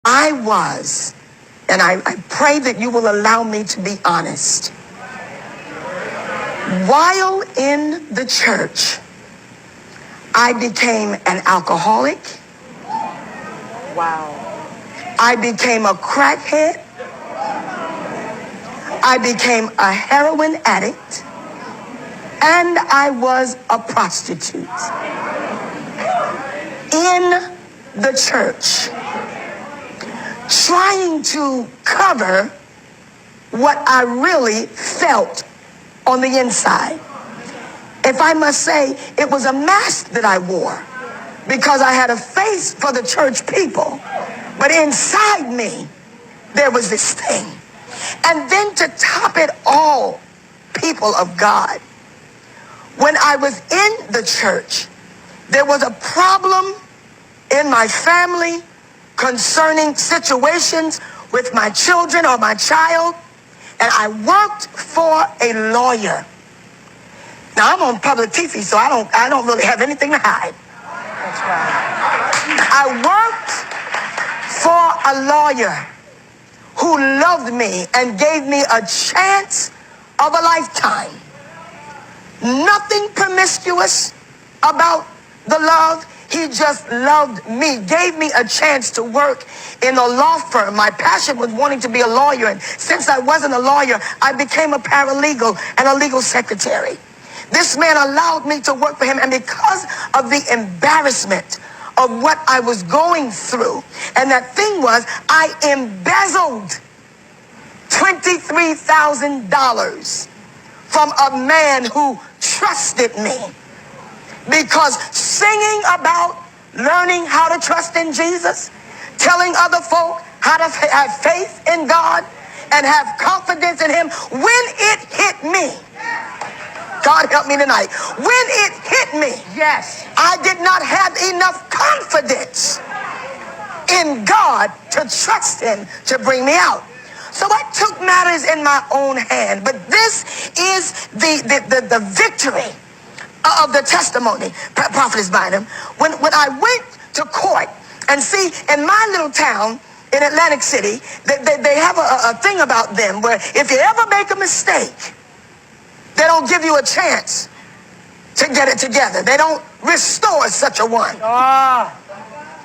I was, and I pray that you will allow me to be honest. While in the church, I became an alcoholic. Wow. I became a crackhead. I became a heroin addict. And I was a prostitute. In the church, trying to cover what I really felt on the inside. If I must say, it was a mask that I wore because I had a face for the church people, but inside me, there was this thing. And then to top it all, people of God, when I was in the church, there was a problem in my family concerning situations with my children or my child, and I worked for a lawyer. Now I'm on public TV, so I don't really have anything to hide. That's right. I worked for a lawyer who loved me and gave me a chance of a lifetime. Nothing promiscuous about the love. He just loved me, gave me a chance to work in a law firm. My passion was wanting to be a lawyer, and since I wasn't a lawyer, I became a paralegal and a legal secretary. This man allowed me to work for him, and because of the embarrassment of what I was going through, and that thing was, I embezzled $23,000 from a man who trusted me. Because singing about learning how to trust in Jesus, telling other folk how to have faith in God and have confidence in him, when it hit me, God help me tonight, when it hit me, yes, I did not have enough confidence in God to trust him to bring me out. So I took matters in my own hand. But this is the victory of the testimony, Prophetess Bynum. When I went to court, and see, in my little town in Atlantic City, they have a thing about them where if you ever make a mistake, they don't give you a chance to get it together. They don't restore such a one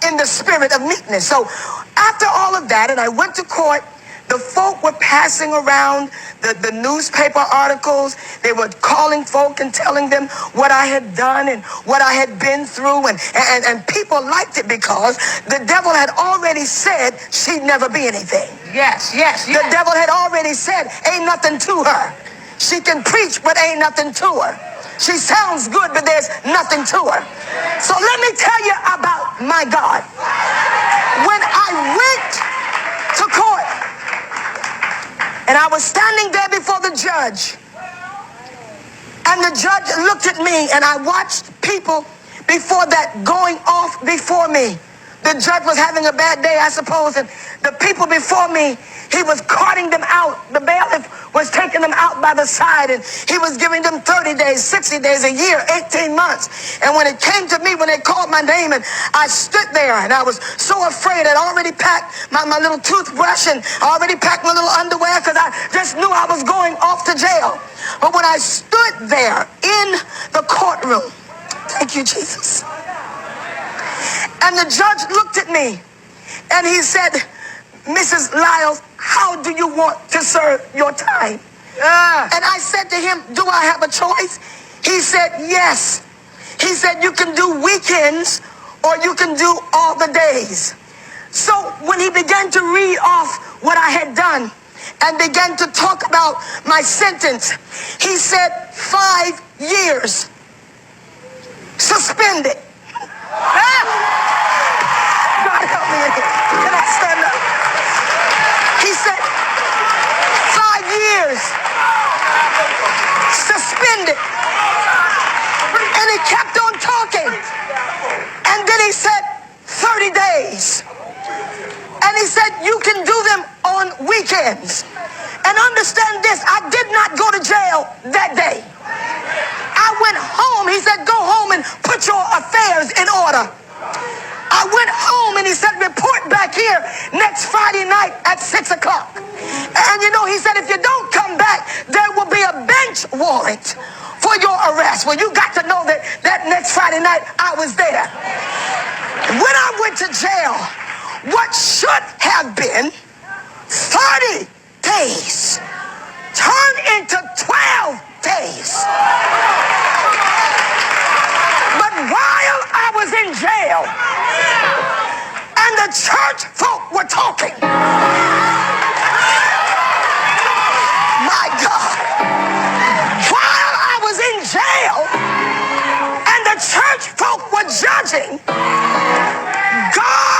in the spirit of meekness. So after all of that, and I went to court, the folk were passing around the newspaper articles. They were calling folk and telling them what I had done and what I had been through. And people liked it because the devil had already said she'd never be anything. yes, yes, yes. The devil had already said, ain't nothing to her. She can preach, but ain't nothing to her. She sounds good, but there's nothing to her. So let me tell you about my God. When I went to court, and I was standing there before the judge, and the judge looked at me, and I watched people before that going off before me. The judge was having a bad day, I suppose, and the people before me, he was carting them out. The bailiff was taking them out by the side, and he was giving them 30 days, 60 days, a year, 18 months. And when it came to me, when they called my name, and I stood there, and I was so afraid. I'd already packed my little toothbrush, and I already packed my little underwear, because I just knew I was going off to jail. But when I stood there in the courtroom, thank you, Jesus, and the judge looked at me, and he said, Mrs. Lyles, how do you want to serve your time? And I said to him, do I have a choice? He said, yes. He said, you can do weekends or you can do all the days. So when he began to read off what I had done and began to talk about my sentence, he said 5 years suspended. God help me in here. Can I stand up? He said 5 years suspended. And he kept on talking. And then he said 30 days. And he said you can do them on weekends. And understand this, I did not go to jail that day. I went home. He said, go home and put your affairs in order. I went home and he said, report back here next Friday night at 6 o'clock. And you know, he said, if you don't come back, there will be a bench warrant for your arrest. Well, you got to know that that next Friday night I was there. When I went to jail, what should have been 30 days turned into 12 days. But while I was in jail and the church folk were talking, my God, while I was in jail and the church folk were judging, God